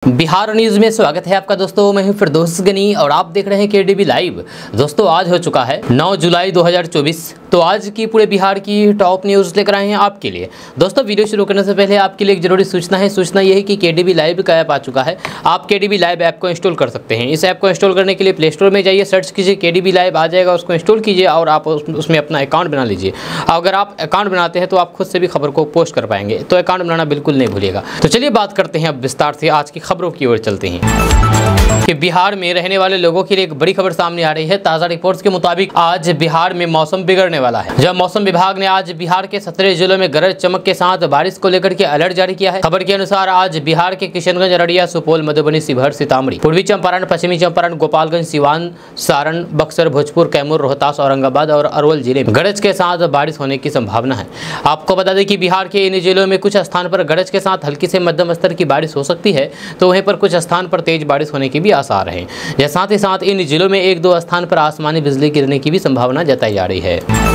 Bihar news में स्वागत है आपका दोस्तों। मैं हूं फिरदौस गनी और आप देख रहे हैं केडीबी लाइव। दोस्तों आज हो चुका है 9 जुलाई 2024। तो आज की पूरे बिहार की टॉप न्यूज लेकर आए हैं आपके लिए। दोस्तों वीडियो शुरू करने से पहले आपके लिए एक जरूरी सूचना है। सूचना यह है कि केडीबी लाइव का ऐप आ चुका है। आप केडीबी लाइव ऐप को इंस्टॉल कर सकते हैं। इस ऐप को इंस्टॉल करने के लिए प्ले स्टोर में जाइए, सर्च कीजिए केडीबी लाइव, आ जाएगा, उसको इंस्टॉल कीजिए और आप उसमें अपना अकाउंट बना लीजिए। अगर आप अकाउंट बनाते हैं तो आप खुद से भी खबर को पोस्ट कर पाएंगे, तो अकाउंट बनाना बिल्कुल नहीं भूलिएगा। तो चलिए बात करते हैं अब विस्तार से आज की खबरों की ओर चलते हैं कि बिहार में रहने वाले लोगों के लिए एक बड़ी खबर सामने आ रही है। ताज़ा रिपोर्ट्स के मुताबिक आज बिहार में मौसम बिगड़ने वाला है। जब मौसम विभाग ने आज बिहार के 17 जिलों में गरज चमक के साथ बारिश को लेकर के अलर्ट जारी किया है। खबर के अनुसार आज बिहार के किशनगंज, अररिया, सुपौल, मधुबनी, शिवहर, सीतामढ़ी, पूर्वी चंपारण, पश्चिमी चंपारण, गोपालगंज, सिवान, सारण, बक्सर, भोजपुर, कैमूर, रोहतास, औरंगाबाद और अरवल जिले में गरज के साथ बारिश होने की संभावना है। आपको बता दें कि बिहार के इन जिलों में कुछ स्थान पर गरज के साथ हल्की से मध्यम स्तर की बारिश हो सकती है, तो वहीं पर कुछ स्थान पर तेज बारिश होने के भी आसार हैं। साथ ही साथ इन जिलों में एक दो स्थान पर आसमानी बिजली गिरने की भी संभावना जताई जा रही है।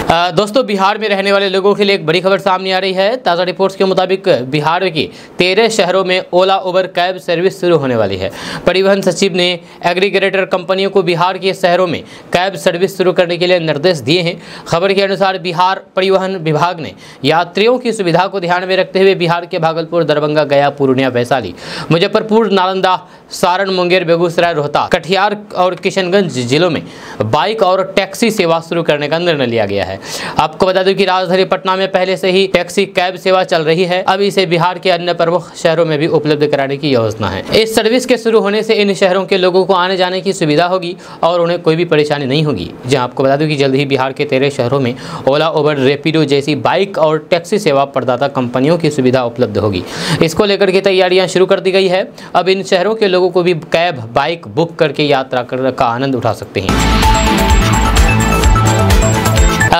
दोस्तों बिहार में रहने वाले लोगों के लिए एक बड़ी खबर सामने आ रही है। ताज़ा रिपोर्ट्स के मुताबिक बिहार के 13 शहरों में ओला उबर कैब सर्विस शुरू होने वाली है। परिवहन सचिव ने एग्रीगेटर कंपनियों को बिहार के शहरों में कैब सर्विस शुरू करने के लिए निर्देश दिए हैं। खबर के अनुसार बिहार परिवहन विभाग ने यात्रियों की सुविधा को ध्यान में रखते हुए बिहार के भागलपुर, दरभंगा, गया, पूर्णिया, वैशाली, मुजफ्फरपुर, नालंदा, सारण, मुंगेर, बेगूसराय, रोहतास, कटिहार और किशनगंज जिलों में बाइक और टैक्सी सेवा शुरू करने का निर्णय लिया गया है। आपको बता दूं कि राजधानी पटना में पहले से ही टैक्सी कैब सेवा चल रही है। अब इसे बिहार के अन्य प्रमुख शहरों में भी उपलब्ध कराने की योजना है। इस सर्विस के शुरू होने से इन शहरों के लोगों को आने जाने की सुविधा होगी और उन्हें कोई भी परेशानी नहीं होगी। जहां आपको बता दूं कि जल्द ही बिहार के 13 शहरों में ओला, उबर, रैपिडो जैसी बाइक और टैक्सी सेवा प्रदाता कंपनियों की सुविधा उपलब्ध होगी। इसको लेकर के तैयारियां शुरू कर दी गई है। अब इन शहरों के लोगों को भी कैब, बाइक बुक करके यात्रा का आनंद उठा सकते हैं।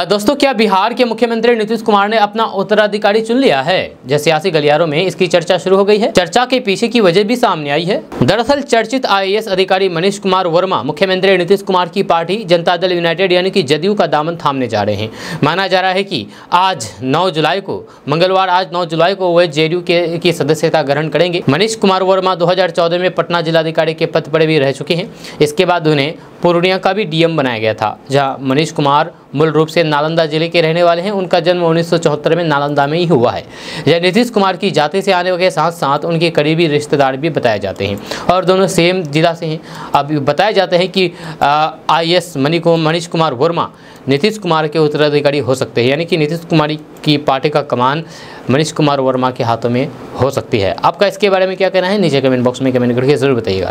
दोस्तों क्या बिहार के मुख्यमंत्री नीतीश कुमार ने अपना उत्तराधिकारी चुन लिया है? जैसे सियासी गलियारों में इसकी चर्चा शुरू हो गई है। चर्चा के पीछे की वजह भी सामने आई है। दरअसल चर्चित IAS अधिकारी मनीष कुमार वर्मा मुख्यमंत्री नीतीश कुमार की पार्टी जनता दल यूनाइटेड यानी कि जदयू का दामन थामने जा रहे हैं। माना जा रहा है कि आज 9 जुलाई को मंगलवार आज 9 जुलाई को वह जदयू की सदस्यता ग्रहण करेंगे। मनीष कुमार वर्मा 2014 में पटना जिलाधिकारी के पद पर भी रह चुके हैं। इसके बाद उन्हें पूर्णिया का भी DM बनाया गया था, जहाँ मनीष कुमार मूल रूप से नालंदा जिले के रहने वाले हैं। उनका जन्म 1974 में नालंदा में ही हुआ है। यह नीतीश कुमार की जाति से आने के साथ साथ उनके करीबी रिश्तेदार भी बताए जाते हैं और दोनों सेम जिला से हैं। अब बताया जाता है कि IAS मनीष कुमार वर्मा नीतीश कुमार के उत्तराधिकारी हो सकते हैं, यानी कि नीतीश कुमार की पार्टी का कमान मनीष कुमार वर्मा के हाथों में हो सकती है। आपका इसके बारे में क्या कहना है? नीचे कमेंट बॉक्स में कमेंट करके जरूर बताइएगा।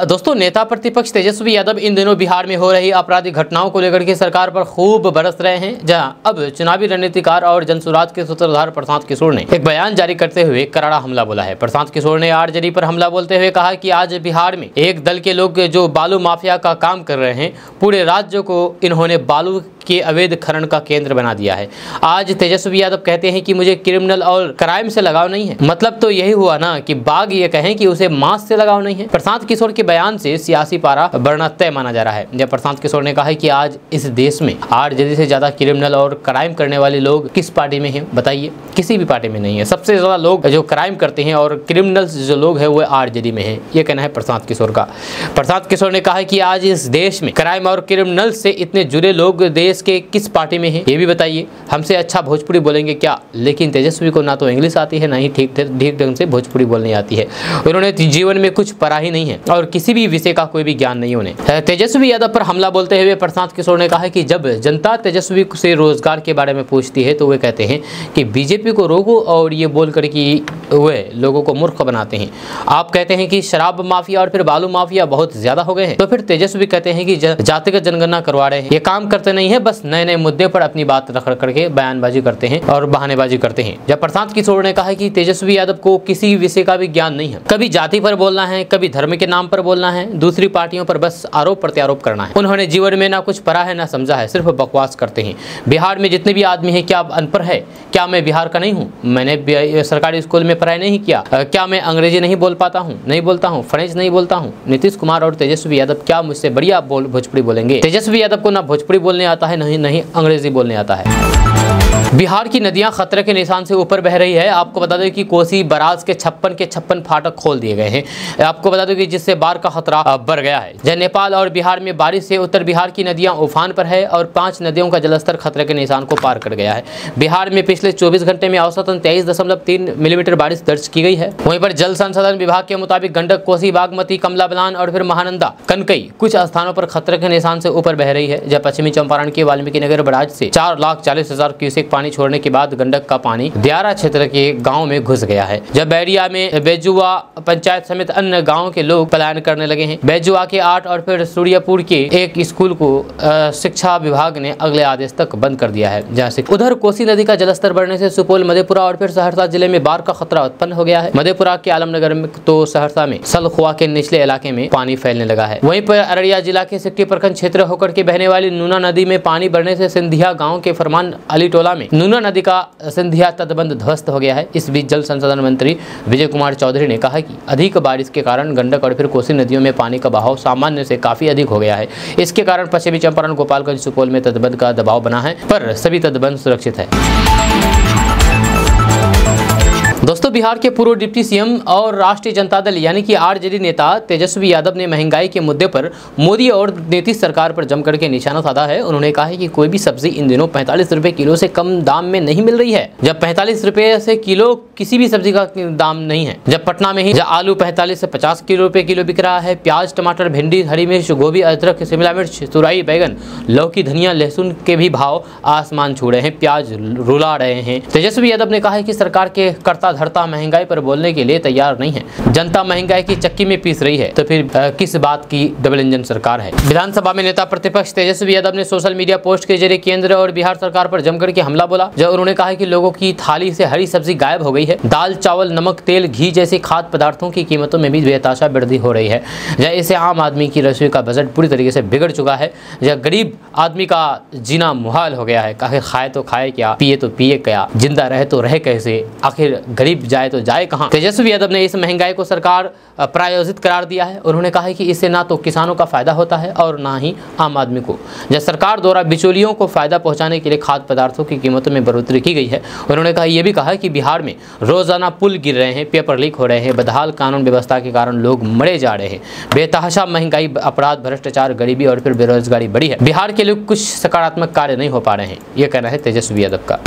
दोस्तों नेता प्रतिपक्ष तेजस्वी यादव इन दिनों बिहार में हो रही आपराधिक घटनाओं को लेकर के सरकार पर खूब बरस रहे हैं। जहां अब चुनावी रणनीतिकार और जनसुराज के सूत्रधार प्रशांत किशोर ने एक बयान जारी करते हुए करारा हमला बोला है। प्रशांत किशोर ने RJD पर हमला बोलते हुए कहा कि आज बिहार में एक दल के लोग जो बालू माफिया का काम कर रहे हैं, पूरे राज्य को इन्होंने बालू के अवैध खनन का केंद्र बना दिया है। आज तेजस्वी यादव कहते हैं कि मुझे क्रिमिनल और क्राइम से लगाव नहीं है। मतलब तो यही हुआ ना कि बाघ ये कहें कि उसे मांस से लगाव नहीं है। प्रशांत किशोर के बयान से सियासी पारा बढ़ना तय माना जा रहा है। जब प्रशांत किशोर ने कहा है कि आज इस देश में RJD से ज्यादा क्रिमिनल और क्राइम करने वाले लोग किस पार्टी में हैं? बताइए, किसी भी पार्टी में नहीं है। सबसे ज्यादा लोग जो क्राइम करते हैं और क्रिमिनल्स जो लोग हैं वो RJD में है। ये कहना है प्रशांत किशोर का। प्रशांत किशोर ने कहा है कि आज इस देश में क्राइम और क्रिमिनल्स से इतने जुड़े लोग देश के किस पार्टी में है? ये भी बताइए। हमसे अच्छा भोजपुरी बोलेंगे क्या? लेकिन तेजस्वी को ना तो इंग्लिश आती है, ना ही ठीक ढंग से भोजपुरी बोलनी आती है। उन्होंने जीवन में कुछ पढ़ा ही नहीं है और किसी भी विषय का कोई भी ज्ञान नहीं उन्हें। तेजस्वी यादव पर हमला बोलते हुए प्रशांत किशोर ने कहा कि जब जनता तेजस्वी से रोजगार के बारे में पूछती है तो वे कहते हैं कि बीजेपी को रोको और ये बोलकर कि वे लोगों को मूर्ख बनाते हैं। आप कहते हैं कि शराब माफिया और फिर बालू माफिया बहुत ज्यादा हो गए हैं, तो फिर तेजस्वी कहते हैं कि जातिगत जनगणना करवा रहे हैं। ये काम करते नहीं है, बस नए नए मुद्दे पर अपनी बात रख करके बयानबाजी करते हैं और बहानेबाजी करते हैं। जब प्रशांत किशोर ने कहा कि तेजस्वी यादव को किसी विषय का भी ज्ञान नहीं है, कभी जाति पर बोलना है, कभी धर्म के नाम पर बोलना है, दूसरी पार्टियों पर बस आरोप प्रत्यारोप करना है। उन्होंने जीवन में ना कुछ पढ़ा है ना समझा है, सिर्फ बकवास करते हैं। बिहार में जितने भी आदमी हैं क्या अनपढ़ है? क्या मैं बिहार का नहीं हूँ? मैंने सरकारी स्कूल में पढ़ाई नहीं किया? क्या मैं अंग्रेजी नहीं बोल पाता हूँ? नहीं बोलता हूँ। फ्रेंच नहीं बोलता हूँ। नीतीश कुमार और तेजस्वी यादव क्या मुझसे बढ़िया भोजपुरी बोलेंगे? तेजस्वी यादव को ना भोजपुरी बोलने आता है, नहीं अंग्रेजी बोलने आता है। बिहार की नदियां खतरे के निशान से ऊपर बह रही है। आपको बता दें कि कोसी बराज के 56 फाटक खोल दिए गए हैं। आपको बता दें कि जिससे बाढ़ का खतरा बढ़ गया है। जहाँ नेपाल और बिहार में बारिश से उत्तर बिहार की नदियां उफान पर है और 5 नदियों का जलस्तर खतरे के निशान को पार कर गया है। बिहार में पिछले 24 घंटे में औसतन 23.3 मिलीमीटर बारिश दर्ज की गई है। वहीं पर जल संसाधन विभाग के मुताबिक गंडक, कोसी, बागमती, कमला बलान और फिर महानंदा, कनकई कुछ स्थानों पर खतरे के निशान से ऊपर बह रही है। जब पश्चिमी चंपारण के वाल्मीकि नगर बराज से 4,40,000 क्यूसेक पानी छोड़ने के बाद गंडक का पानी दियारा क्षेत्र के गांव में घुस गया है। जब बैरिया में बेजुआ पंचायत समेत अन्य गांव के लोग पलायन करने लगे हैं। बेजुआ के 8 और फिर सूर्यपुर के एक स्कूल को शिक्षा विभाग ने अगले आदेश तक बंद कर दिया है। जैसे उधर कोसी नदी का जलस्तर बढ़ने से सुपौल, मधेपुरा और फिर सहरसा जिले में बाढ़ का खतरा उत्पन्न हो गया है। मधेपुरा के आलमनगर में तो सहरसा में सलखुआ के निचले इलाके में पानी फैलने लगा है। वहीं पर अररिया जिला के सिक्टी प्रखंड क्षेत्र होकर के बहने वाली नूना नदी में पानी बढ़ने से सिंधिया गांव के फरमान अली टोला में नूना नदी का सिंधिया तटबंध ध्वस्त हो गया है। इस बीच जल संसाधन मंत्री विजय कुमार चौधरी ने कहा कि अधिक बारिश के कारण गंडक और फिर कोसी नदियों में पानी का बहाव सामान्य से काफी अधिक हो गया है। इसके कारण पश्चिमी चंपारण, गोपालगंज, सुपौल में तटबंध का दबाव बना है, पर सभी तटबंध सुरक्षित है। दोस्तों, बिहार के पूर्व डिप्टी सीएम और राष्ट्रीय जनता दल यानी कि आरजेडी नेता तेजस्वी यादव ने महंगाई के मुद्दे पर मोदी और नीतीश सरकार पर जमकर के निशाना साधा है। उन्होंने कहा है कि कोई भी सब्जी इन दिनों 45 रुपए किलो से कम दाम में नहीं मिल रही है। जब 45 रुपए से किलो किसी भी सब्जी का दाम नहीं है। जब पटना में ही आलू 45 से 50 रुपए किलो बिक रहा है। प्याज, टमाटर, भिंडी, हरी मिर्च, गोभी, अदरक, शिमला मिर्च, तुरई, बैगन, लौकी, धनिया, लहसुन के भी भाव आसमान छू रहे हैं। प्याज रुला रहे हैं। तेजस्वी यादव ने कहा है कि सरकार के कर्ता धर्ता महंगाई पर बोलने के लिए तैयार नहीं है। जनता महंगाई की चक्की में पीस रही है, तो फिर किस बात की डबल इंजन सरकार है। विधानसभा में नेता प्रतिपक्ष तेजस्वी यादव ने सोशल मीडिया पोस्ट के जरिए केंद्र और बिहार सरकार पर जमकर के हमला बोला। जब उन्होंने कहा कि लोगों की थाली से हरी सब्जी गायब हो गई है। दाल, चावल, नमक, तेल, घी जैसे खाद्य पदार्थों की कीमतों में भी बेतहाशा वृद्धि हो रही है। जब इससे आम आदमी की रसोई का बजट पूरी तरीके से बिगड़ चुका है। जब गरीब आदमी का जीना मुहाल हो गया है। आखिर खाए तो खाए क्या, पिए तो पिए क्या, जिंदा रहे तो रहे कैसे, आखिर गरीब जाए तो जाए कहां। तेजस्वी यादव ने इस महंगाई को सरकार प्रायोजित करार दिया है। उन्होंने कहा है कि इससे ना तो किसानों का फायदा होता है और ना ही आम आदमी को। जब सरकार द्वारा बिचौलियों को फायदा पहुंचाने के लिए खाद्य पदार्थों की कीमतों में बढ़ोतरी की गई है। उन्होंने कहा, यह भी कहा कि बिहार में रोजाना पुल गिर रहे हैं, पेपर लीक हो रहे हैं, बदहाल कानून व्यवस्था के कारण लोग मरे जा रहे हैं। बेतहाशा महंगाई, अपराध, भ्रष्टाचार, गरीबी और फिर बेरोजगारी बढ़ी है। बिहार के लिए कुछ सकारात्मक कार्य नहीं हो पा रहे हैं, यह कहना है तेजस्वी यादव का।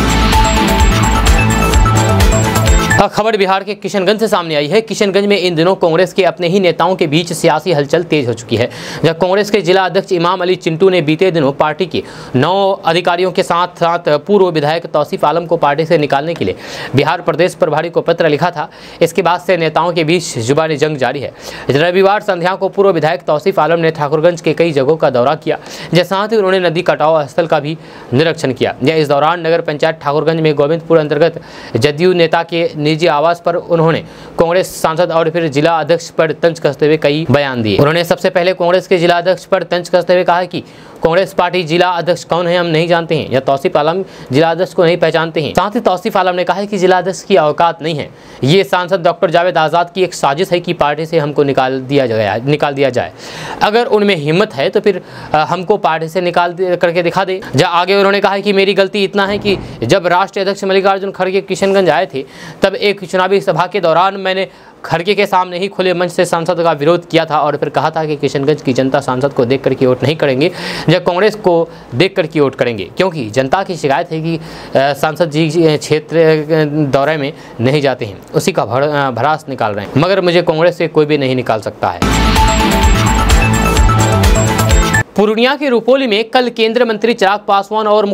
खबर बिहार के किशनगंज से सामने आई है। किशनगंज में इन दिनों कांग्रेस के अपने ही नेताओं के बीच सियासी हलचल तेज हो चुकी है। जब कांग्रेस के जिला अध्यक्ष इमाम अली चिंटू ने बीते दिनों पार्टी के 9 अधिकारियों के साथ साथ पूर्व विधायक तौसीफ आलम को पार्टी से निकालने के लिए बिहार प्रदेश प्रभारी को पत्र लिखा था। इसके बाद से नेताओं के बीच जुबानी जंग जारी है। रविवार संध्या को पूर्व विधायक तौसीफ आलम ने ठाकुरगंज के कई जगहों का दौरा किया, जिसके साथ ही उन्होंने नदी कटाव स्थल का भी निरीक्षण किया। इस दौरान नगर पंचायत ठाकुरगंज में गोविंदपुर अंतर्गत जदयू नेता के निजी आवास पर उन्होंने कांग्रेस सांसद और फिर जिला अध्यक्ष पर तंज कसते हुए कई बयान दिए। उन्होंने सबसे पहले कांग्रेस के जिला अध्यक्ष पर तंज कसते हुए कहा कि कांग्रेस पार्टी जिला अध्यक्ष कौन है हम नहीं जानते हैं, या तौसीफ आलम जिला अध्यक्ष को नहीं पहचानते हैं। साथ ही तौसीफ आलम ने कहा कि जिला अध्यक्ष की औकात नहीं है। ये सांसद डॉक्टर जावेद आजाद की एक साजिश है कि पार्टी से हमको निकाल दिया जाए। अगर उनमें हिम्मत है तो फिर हमको पार्टी से निकाल करके दिखा दे। आगे उन्होंने कहा कि मेरी गलती इतना है कि जब राष्ट्रीय अध्यक्ष मल्लिकार्जुन खड़गे किशनगंज आए थे, तब एक चुनावी सभा के दौरान मैंने खड़गे के सामने ही खुले मंच से सांसद का विरोध किया था और फिर कहा था कि किशनगंज की जनता सांसद को देख कर के वोट नहीं करेंगे, जब कांग्रेस को देख कर के वोट करेंगे, क्योंकि जनता की शिकायत है कि सांसद जी क्षेत्र दौरे में नहीं जाते हैं, उसी का भड़ास निकाल रहे हैं। मगर मुझे कांग्रेस से कोई भी नहीं निकाल सकता है। पूर्णिया के रुपोली में कल केंद्रीय मंत्री चिराग पासवान और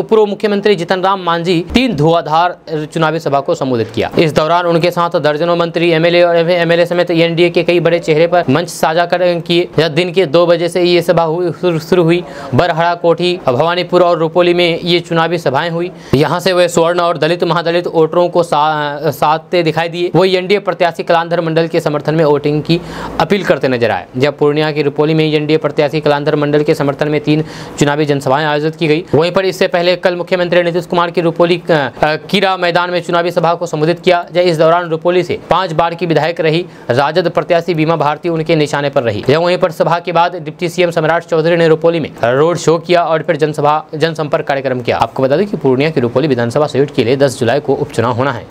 पूर्व मुख्यमंत्री जीतन राम मांझी 3 धुआंधार चुनावी सभा को संबोधित किया। इस दौरान उनके साथ दर्जनों मंत्री, एमएलए समेत एनडीए के कई बड़े चेहरे पर मंच साझा किए। दिन के 2 बजे से ये सभा शुरू हुई। बरहड़ा, कोठी, भवानीपुर और रुपोली में ये चुनावी सभाएं हुई। यहाँ से वे स्वर्ण और दलित महादलित वोटरों को साधते दिखाई दिए। वो एनडीए प्रत्याशी कलांधर मंडल के समर्थन में वोटिंग की अपील करते नजर आए। जब पूर्णिया के रुपोली में एनडीए प्रत्याशी गांधर मंडल के समर्थन में 3 चुनावी जनसभाएं आयोजित की गई। वहीं पर इससे पहले कल मुख्यमंत्री नीतीश कुमार की रुपोली कीरा मैदान में चुनावी सभा को संबोधित किया। इस दौरान रुपोली से 5 बार की विधायक रही राजद प्रत्याशी बीमा भारती उनके निशाने पर रही। वहीं पर सभा के बाद डिप्टी सीएम सम्राट चौधरी ने रुपोली में रोड शो किया और फिर जनसंपर्क कार्यक्रम किया। आपको बता दें कि पूर्णिया की रुपोली विधानसभा सीट के लिए 10 जुलाई को उपचुनाव होना है।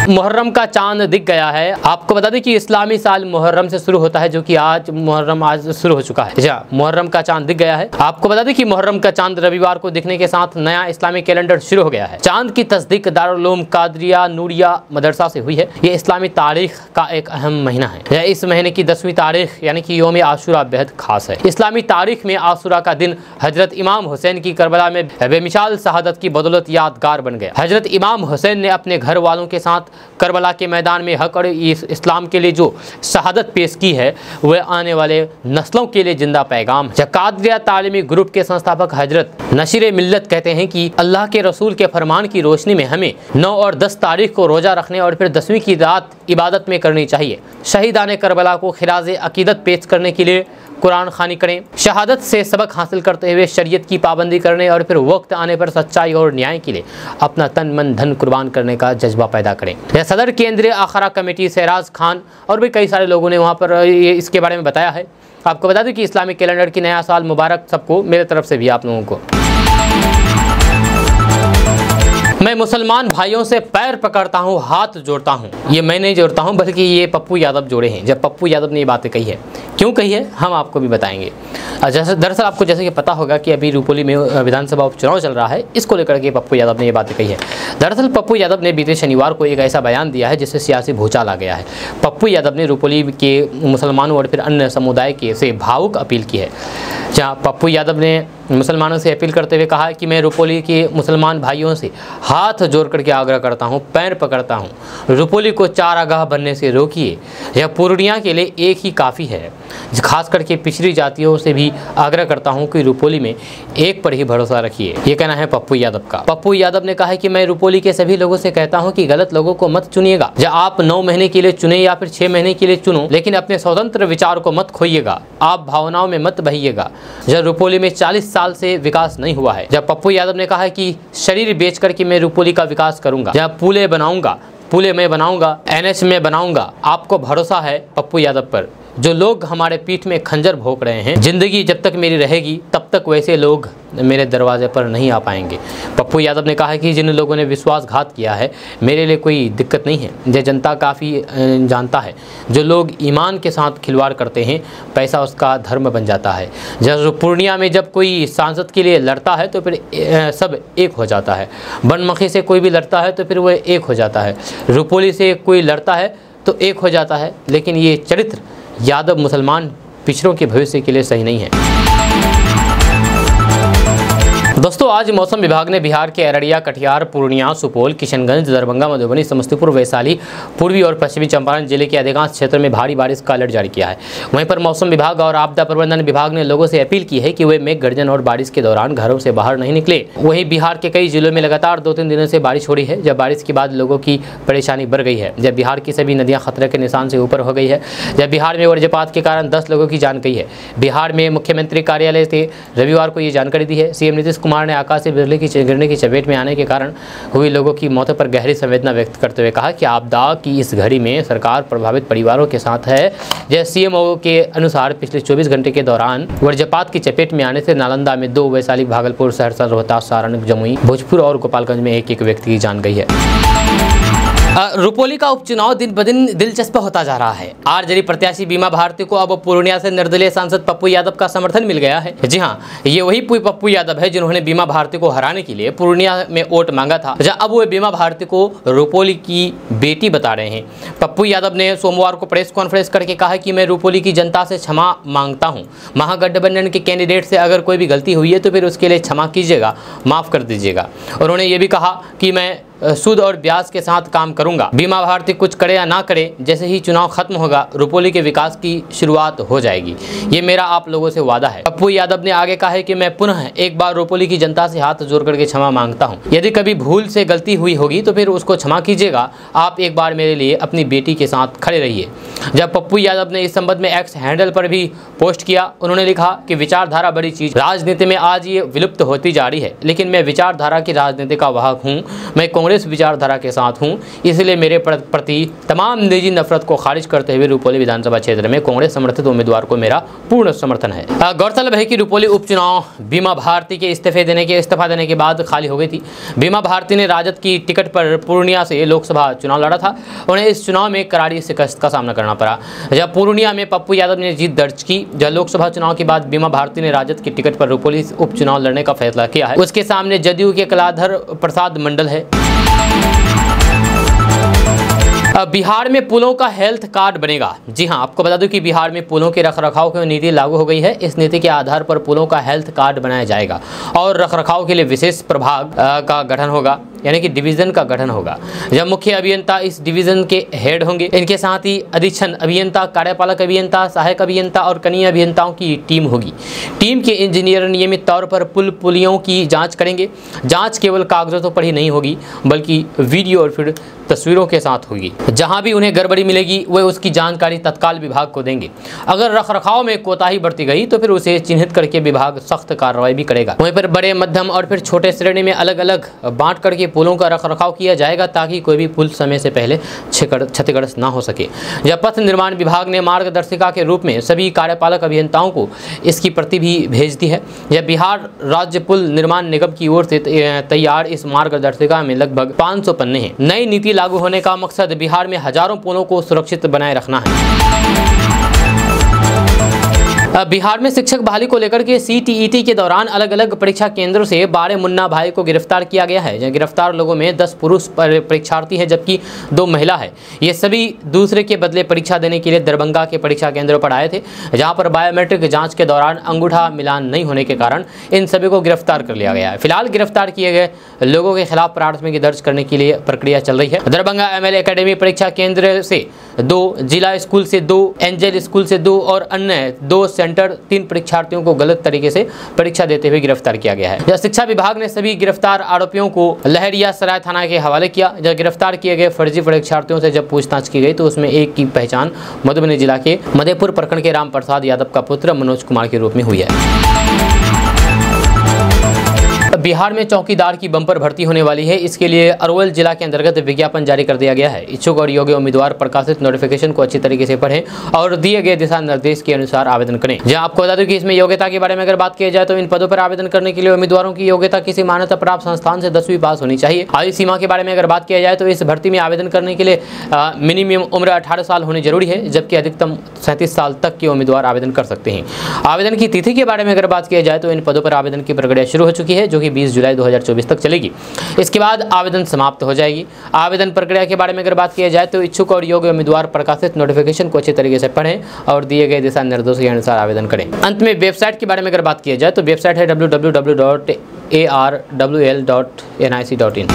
मुहर्रम का चांद दिख गया है। आपको बता दें कि इस्लामी साल मुहर्रम से शुरू होता है, जो कि मुहर्रम आज शुरू हो चुका है। मुहर्रम का चांद दिख गया है। आपको बता दें कि मुहर्रम का चांद रविवार को दिखने के साथ नया इस्लामी कैलेंडर शुरू हो गया है। चांद की तस्दीक दारुल उलूम कादरिया नूरिया मदरसा से हुई है। ये इस्लामी तारीख का एक अहम महीना है। इस महीने की 10वीं तारीख यानी कि यौम आशूरा बेहद खास है। इस्लामी तारीख में आशूरा का दिन हजरत इमाम हुसैन की करबला में बेमिसाल शहादत की बदौलत यादगार बन गया। हजरत इमाम हुसैन ने अपने घर वालों के साथ करबला के मैदान में हक और इस्लाम के लिए जो शहादत पेश की है, वह आने वाले नस्लों के लिए जिंदा पैगाम है। कादरिया तालीमी ग्रुप के संस्थापक हजरत नशीर मिल्लत कहते हैं कि अल्लाह के रसूल के फरमान की रोशनी में हमें 9 और 10 तारीख को रोजा रखने और फिर 10वीं की रात इबादत में करनी चाहिए। शहीदान करबला को खिराज अकीदत पेश करने के लिए कुरान खानी करें। शहादत से सबक हासिल करते हुए शरीयत की पाबंदी करने और फिर वक्त आने पर सच्चाई और न्याय के लिए अपना तन मन धन कुर्बान करने का जज्बा पैदा करें। सदर केंद्रीय आखरा कमेटी सैराज खान और भी कई सारे लोगों ने वहाँ पर इसके बारे में बताया है। आपको बता दें कि इस्लामिक कैलेंडर की नया साल मुबारक सबको, मेरे तरफ से भी आप लोगों को। मैं मुसलमान भाइयों से पैर पकड़ता हूँ, हाथ जोड़ता हूँ। ये मैं नहीं जोड़ता हूँ, बल्कि ये पप्पू यादव जोड़े हैं। जब पप्पू यादव ने ये बातें कही है, क्यों कही है, हम आपको भी बताएंगे। दरअसल आपको जैसे कि पता होगा कि अभी रुपोली में विधानसभा उपचुनाव चल रहा है, इसको लेकर के पप्पू यादव ने ये बातें कही है। दरअसल पप्पू यादव ने बीते शनिवार को एक ऐसा बयान दिया है जिससे सियासी भूचाल आ गया है। पप्पू यादव ने रुपोली के मुसलमानों और फिर अन्य समुदाय के से भावुक अपील की है। जहाँ पप्पू यादव ने मुसलमानों से अपील करते हुए कहा कि मैं रुपोली के मुसलमान भाइयों से हाथ जोड़ करके आग्रह करता हूँ, पैर पकड़ता हूँ, रुपोली को चारागाह बनने से रोकिए। यह पूर्णिया के लिए एक ही काफ़ी है। खास करके पिछड़ी जातियों से भी आग्रह करता हूँ कि रुपोली में एक पर ही भरोसा रखिए। ये कहना है पप्पू यादव का। पप्पू यादव ने कहा है कि मैं रुपोली के सभी लोगों से कहता हूँ कि गलत लोगों को मत चुनिएगा। जब आप 9 महीने के लिए चुने या फिर 6 महीने के लिए चुनो, लेकिन अपने स्वतंत्र विचार को मत खोइएगा। आप भावनाओं में मत बहिएगा। जब रुपोली में 40 साल से विकास नहीं हुआ है। जब पप्पू यादव ने कहा है कि शरीर बेच करके मैं रुपोली का विकास करूंगा, जब पुले बनाऊंगा, पुले में बनाऊंगा, NH में बनाऊंगा। आपको भरोसा है पप्पू यादव पर। जो लोग हमारे पीठ में खंजर भोंक रहे हैं, जिंदगी जब तक मेरी रहेगी तब तक वैसे लोग मेरे दरवाजे पर नहीं आ पाएंगे। पप्पू यादव ने कहा है कि जिन लोगों ने विश्वासघात किया है, मेरे लिए कोई दिक्कत नहीं है। यह जनता काफ़ी जानता है। जो लोग ईमान के साथ खिलवाड़ करते हैं, पैसा उसका धर्म बन जाता है। जब पूर्णिया में जब कोई सांसद के लिए लड़ता है तो फिर सब एक हो जाता है। बनमखी से कोई भी लड़ता है तो फिर वह एक हो जाता है। रुपोली से कोई लड़ता है तो एक हो जाता है। लेकिन ये चरित्र यादव मुसलमान पिछड़ों के भविष्य के लिए सही नहीं है। दोस्तों, आज मौसम विभाग ने बिहार के अररिया, कटिहार, पूर्णिया, सुपौल, किशनगंज, दरभंगा, मधुबनी, समस्तीपुर, वैशाली, पूर्वी और पश्चिमी चंपारण जिले के अधिकांश क्षेत्रों में भारी बारिश का अलर्ट जारी किया है। वहीं पर मौसम विभाग और आपदा प्रबंधन विभाग ने लोगों से अपील की है कि वे मेघ गर्जन और बारिश के दौरान घरों से बाहर नहीं निकले। वहीं बिहार के कई जिलों में लगातार 2-3 दिनों से बारिश हो रही है। जब बारिश के बाद लोगों की परेशानी बढ़ गई है। जब बिहार की सभी नदियाँ खतरे के निशान से ऊपर हो गई है। जब बिहार में वज्रपात के कारण 10 लोगों की जान गई है। बिहार में मुख्यमंत्री कार्यालय से रविवार को ये जानकारी दी है। सीएम नीतीश कुमार ने आकाश से बिजली की गिरने की चपेट में आने के कारण हुई लोगों की मौतों पर गहरी संवेदना व्यक्त करते हुए कहा कि आपदा की इस घड़ी में सरकार प्रभावित परिवारों के साथ है। जैसे सीएमओ के अनुसार पिछले 24 घंटे के दौरान वज्रपात की चपेट में आने से नालंदा में 2, वैशाली, भागलपुर, सहरसा, रोहतास, सारण, जमुई, भोजपुर और गोपालगंज में एक व्यक्ति की जान गई है। रुपोली का उपचुनाव दिन ब दिन दिलचस्प होता जा रहा है। आरजेडी प्रत्याशी बीमा भारती को अब पूर्णिया से निर्दलीय सांसद पप्पू यादव का समर्थन मिल गया है। जी हाँ, ये वही पप्पू यादव है जिन्होंने बीमा भारती को हराने के लिए पूर्णिया में वोट मांगा था। अब वो बीमा भारती को रुपोली की बेटी बता रहे हैं। पप्पू यादव ने सोमवार को प्रेस कॉन्फ्रेंस करके कहा कि मैं रुपोली की जनता से क्षमा मांगता हूँ। महागठबंधन के कैंडिडेट से अगर कोई भी गलती हुई है तो फिर उसके लिए क्षमा कीजिएगा, माफ़ कर दीजिएगा। उन्होंने ये भी कहा कि मैं सूद और ब्याज के साथ काम करूंगा। बीमा भारती कुछ करे या ना करे, जैसे ही चुनाव खत्म होगा रुपोली के विकास की शुरुआत हो जाएगी। ये मेरा आप लोगों से वादा है। पप्पू यादव ने आगे कहा है कि मैं पुनः एक बार रुपोली की जनता से हाथ जोड़ करके क्षमा मांगता हूँ। यदि कभी भूल से गलती हुई होगी तो फिर उसको क्षमा कीजिएगा। आप एक बार मेरे लिए अपनी बेटी के साथ खड़े रहिए। जब पप्पू यादव ने इस संबंध में एक्स हैंडल पर भी पोस्ट किया, उन्होंने लिखा कि विचारधारा बड़ी चीज, राजनीति में आज ये विलुप्त होती जा रही है, लेकिन मैं विचारधारा की राजनीति का वाहक हूँ। मैं कांग्रेस विचारधारा के साथ हूँ, इसलिए मेरे प्रति तमाम निजी नफरत को खारिज करते हुए रुपोली विधानसभा क्षेत्र में कांग्रेस समर्थित उम्मीदवार को मेरा पूर्ण समर्थन है। गौरतलब है कि रुपोली उपचुनाव बीमा भारती के इस्तीफा देने के बाद खाली हो गई थी। बीमा भारती ने राजद की टिकट पर पूर्णिया से लोकसभा चुनाव लड़ा था। उन्हें इस चुनाव में करारी शिकस्त का सामना करना पड़ा। जब पूर्णिया में पप्पू यादव ने जीत दर्ज की, जब लोकसभा चुनाव के बाद बीमा भारती ने राजद की टिकट पर रुपोली उपचुनाव लड़ने का फैसला किया है। उसके सामने जदयू के कलाधर प्रसाद मंडल है। बिहार में पुलों का हेल्थ कार्ड बनेगा। जी हां, आपको बता दूं कि बिहार में पुलों के रखरखाव की नीति लागू हो गई है। इस नीति के आधार पर पुलों का हेल्थ कार्ड बनाया जाएगा और रखरखाव के लिए विशेष प्रभाग का गठन होगा, यानी कि डिवीजन का गठन होगा। जब मुख्य अभियंता इस डिवीजन के हेड होंगे, इनके साथ ही अधीक्षण अभियंता, कार्यपालक अभियंता, सहायक अभियंता और कनीय अभियंताओं की टीम होगी। टीम के इंजीनियर नियमित तौर पर पुलियों की जाँच करेंगे। जाँच केवल कागजों पर ही नहीं होगी, बल्कि वीडियो और फिर तस्वीरों के साथ होगी। जहां भी उन्हें गड़बड़ी मिलेगी वे उसकी जानकारी तत्काल विभाग को देंगे। अगर रखरखाव में कोताही बरती गई तो फिर उसे चिन्हित करके विभाग सख्त कार्रवाई भी करेगा। वहीं पर बड़े, मध्यम और फिर छोटे श्रेणी में अलग अलग बांट करके पुलों का रखरखाव किया जाएगा, ताकि कोई भी पुल समय से पहले क्षतिग्रस्त ना हो सके। जब पथ निर्माण विभाग ने मार्गदर्शिका के रूप में सभी कार्यपालक अभियंताओं को इसकी प्रति भी भेज दी है। यह बिहार राज्य पुल निर्माण निगम की ओर से तैयार इस मार्गदर्शिका में लगभग 500 पन्ने हैं। नई नीति लागू होने का मकसद बिहार में हजारों पुलों को सुरक्षित बनाए रखना है। बिहार में शिक्षक बहाली को लेकर के CTET के दौरान अलग अलग परीक्षा केंद्रों से 12 मुन्ना भाई को गिरफ्तार किया गया है। गिरफ्तार लोगों में 10 पुरुष परीक्षार्थी हैं, जबकि 2 महिला है। ये सभी दूसरे के बदले परीक्षा देने के लिए दरभंगा के परीक्षा केंद्रों पर आए थे, जहां पर बायोमेट्रिक जांच के दौरान अंगूठा मिलान नहीं होने के कारण इन सभी को गिरफ्तार कर लिया गया है। फिलहाल गिरफ्तार किए गए लोगों के खिलाफ प्राथमिकी दर्ज करने के लिए प्रक्रिया चल रही है। दरभंगा ML अकेडमी परीक्षा केंद्र से 2, जिला स्कूल से 2, एंजल स्कूल से 2 और अन्य 2 सेंटर 3 परीक्षार्थियों को गलत तरीके से परीक्षा देते हुए गिरफ्तार किया गया है। शिक्षा विभाग ने सभी गिरफ्तार आरोपियों को लहरिया सराय थाना के हवाले किया। जब गिरफ्तार किए गए फर्जी परीक्षार्थियों से जब पूछताछ की गई तो उसमें एक की पहचान मधुबनी जिला के मधेपुर प्रखंड के राम प्रसाद यादव का पुत्र मनोज कुमार के रूप में हुई है। बिहार में चौकीदार की बम्पर भर्ती होने वाली है। इसके लिए अरवल जिला के अंतर्गत विज्ञापन जारी कर दिया गया है। इच्छुक और योग्य उम्मीदवार प्रकाशित नोटिफिकेशन को अच्छी तरीके से पढ़ें और दिए गए दिशा निर्देश के अनुसार आवेदन करें। जहां आपको बता दूं कि इसमें योग्यता के बारे में अगर बात की जाए तो इन पदों पर आवेदन करने के लिए उम्मीदवारों की योग्यता किसी मान्यता प्राप्त संस्थान से 10वीं पास होनी चाहिए। आयु सीमा के बारे में अगर बात किया जाए तो इस भर्ती में आवेदन करने के लिए मिनिमम उम्र 18 साल होनी जरूरी है, जबकि अधिकतम 37 साल तक के उम्मीदवार आवेदन कर सकते हैं। आवेदन की तिथि के बारे में अगर बात किया जाए तो इन पदों पर आवेदन की प्रक्रिया शुरू हो चुकी है, जो कि 20 जुलाई 2024 तक चलेगी। इसके बाद आवेदन समाप्त हो जाएगी। आवेदन प्रक्रिया के बारे में अगर बात किया जाए तो इच्छुक और योग्य उम्मीदवार प्रकाशित नोटिफिकेशन को अच्छी तरीके से पढ़ें और दिए गए दिशा निर्देशों के अनुसार आवेदन करें। अंत में वेबसाइट के बारे में अगर बात किया जाए तो वेबसाइट है www.arwl.nic.in।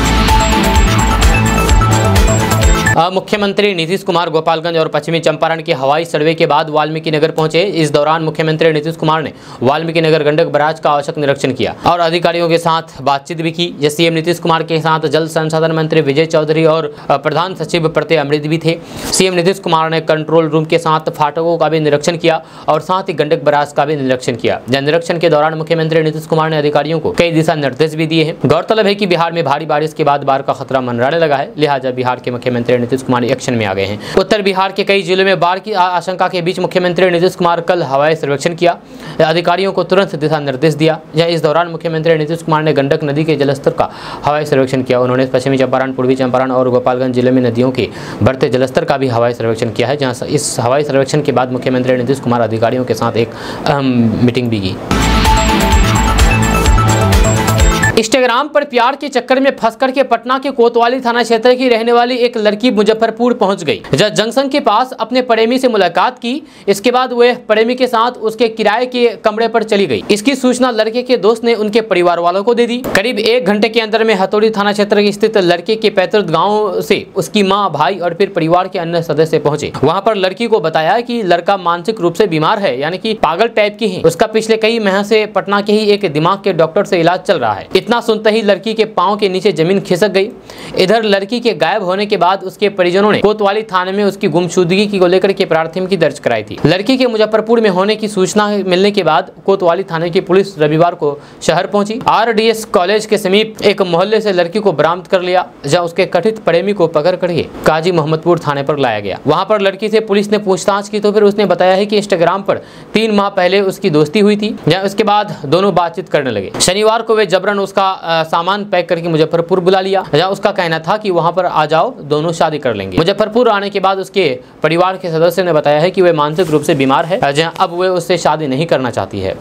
मुख्यमंत्री नीतीश कुमार गोपालगंज और पश्चिमी चंपारण के हवाई सर्वे के बाद वाल्मीकि नगर पहुंचे। इस दौरान मुख्यमंत्री नीतीश कुमार ने वाल्मीकि नगर गंडक बराज का औचक निरीक्षण किया और अधिकारियों के साथ बातचीत भी की। जैसे सीएम नीतीश कुमार के साथ जल संसाधन मंत्री विजय चौधरी और प्रधान सचिव प्रत्यय अमृत भी थे। सीएम नीतीश कुमार ने कंट्रोल रूम के साथ फाटकों का भी निरीक्षण किया और साथ ही गंडक बराज का भी निरीक्षण किया। निरीक्षण के दौरान मुख्यमंत्री नीतीश कुमार ने अधिकारियों को कई दिशा निर्देश भी दिए हैं। गौरतलब है कि बिहार में भारी बारिश के बाद बाढ़ का खतरा मंडराने लगा है, लिहाजा बिहार के मुख्यमंत्री नीतीश कुमार एक्शन में आ गए हैं। उत्तर बिहार के कई जिलों में बाढ़ की आशंका के बीच मुख्यमंत्री नीतीश कुमार कल हवाई सर्वेक्षण किया, अधिकारियों को तुरंत दिशा निर्देश दिया। इस दौरान मुख्यमंत्री नीतीश कुमार ने गंडक नदी के जलस्तर का हवाई सर्वेक्षण किया। उन्होंने पश्चिमी चंपारण, पूर्वी चंपारण और गोपालगंज जिले में नदियों के बढ़ते जलस्तर का भी हवाई सर्वेक्षण किया है। जहां इस हवाई सर्वेक्षण के बाद मुख्यमंत्री नीतीश कुमार अधिकारियों के साथ एक अहम मीटिंग भी की। इंस्टाग्राम पर प्यार के चक्कर में फंस करके पटना के कोतवाली थाना क्षेत्र की रहने वाली एक लड़की मुजफ्फरपुर पहुंच गई। जब जंक्शन के पास अपने प्रेमी से मुलाकात की, इसके बाद वह प्रेमी के साथ उसके किराए के कमरे पर चली गई। इसकी सूचना लड़के के दोस्त ने उनके परिवार वालों को दे दी। करीब 1 घंटे के अंदर में हथौड़ी थाना क्षेत्र स्थित लड़के के पैतृक गाँव से उसकी माँ, भाई और फिर परिवार के अन्य सदस्य पहुंचे। वहाँ पर लड़की को बताया कि लड़का मानसिक रूप से बीमार है, यानी कि पागल टाइप की है। उसका पिछले कई माह से पटना के ही एक दिमाग के डॉक्टर से इलाज चल रहा है। इतना सुनते ही लड़की के पांव के नीचे जमीन खिसक गई। इधर लड़की के गायब होने के बाद उसके परिजनों ने कोतवाली थाने में उसकी गुमशुदगी को लेकर के प्राथमिकी दर्ज कराई थी। लड़की के मुजफ्फरपुर में होने की सूचना मिलने के बाद कोतवाली थाने की पुलिस रविवार को शहर पहुंची। RDS कॉलेज के समीप एक मोहल्ले से लड़की को बरामद कर लिया, जहां उसके कथित प्रेमी को पकड़ करके काजी मोहम्मदपुर थाने पर लाया गया। वहां पर लड़की से पुलिस ने पूछताछ की तो फिर उसने बताया है कि इंस्टाग्राम पर 3 माह पहले उसकी दोस्ती हुई थी, जहां उसके बाद दोनों बातचीत करने लगे। शनिवार को वे जबरन उसका सामान पैक करके मुजफ्फरपुर बुला लिया, जहां उसका कहना था कि वहां पर आ जाओ, दोनों शादी कर लेंगे। मुजफ्फरपुर आने के बाद उसके परिवार के सदस्य ने बताया है कि वह मानसिक रूप से बीमार है, जहां अब वह उससे शादी नहीं करना चाहती है।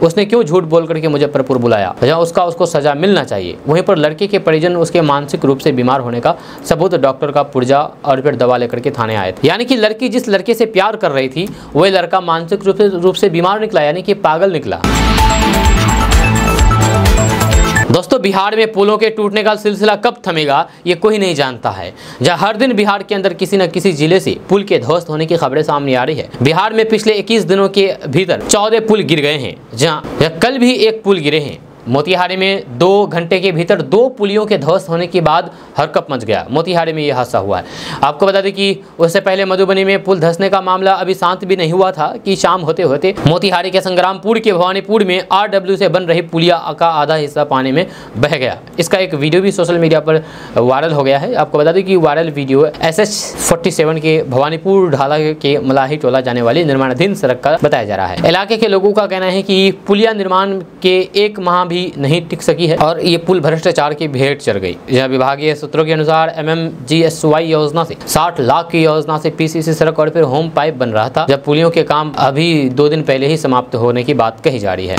उसने क्यों झूठ बोल करके मुजफ्फरपुर बुलाया, जहां उसको सजा मिलना चाहिए। वहीं पर लड़के के परिजन उसके मानसिक रूप से बीमार होने का सबूत डॉक्टर का पुर्जा और फिर दवा लेकर के थाने आए थे। यानी कि लड़की जिस लड़के से प्यार कर रही थी वह लड़का मानसिक रूप से बीमार निकला, यानी कि पागल निकला। दोस्तों, बिहार में पुलों के टूटने का सिलसिला कब थमेगा ये कोई नहीं जानता है। जहां हर दिन बिहार के अंदर किसी न किसी जिले से पुल के ध्वस्त होने की खबरें सामने आ रही है। बिहार में पिछले 21 दिनों के भीतर 14 पुल गिर गए हैं, जहां कल भी एक पुल गिरे हैं। मोतिहारी में 2 घंटे के भीतर 2 पुलियों के ध्वस्त होने के बाद हरकत मच गया। मोतिहारी में यह हादसा हुआ है। आपको बता दें कि उससे पहले मधुबनी में पुल धंसने का मामला अभी शांत भी नहीं हुआ था कि शाम होते होते मोतिहारी के संग्रामपुर के भवानीपुर में RW से बन रही पुलिया का आधा हिस्सा पानी में बह गया। इसका एक वीडियो भी सोशल मीडिया पर वायरल हो गया है। आपको बता दें कि वायरल वीडियो SH47 के भवानीपुर ढाला के मलाही टोला जाने वाली निर्माणाधीन सड़क का बताया जा रहा है। इलाके के लोगों का कहना है कि पुलिया निर्माण के 1 माह भी नहीं टिक सकी है और ये पुल भ्रष्टाचार की भेंट चढ़ गई। यह विभागीय सूत्रों के अनुसार MMGSY योजना से 60 लाख की योजना से PCC सड़क और फिर होम पाइप बन रहा था, जब पुलियों के काम अभी 2 दिन पहले ही समाप्त होने की बात कही जा रही है।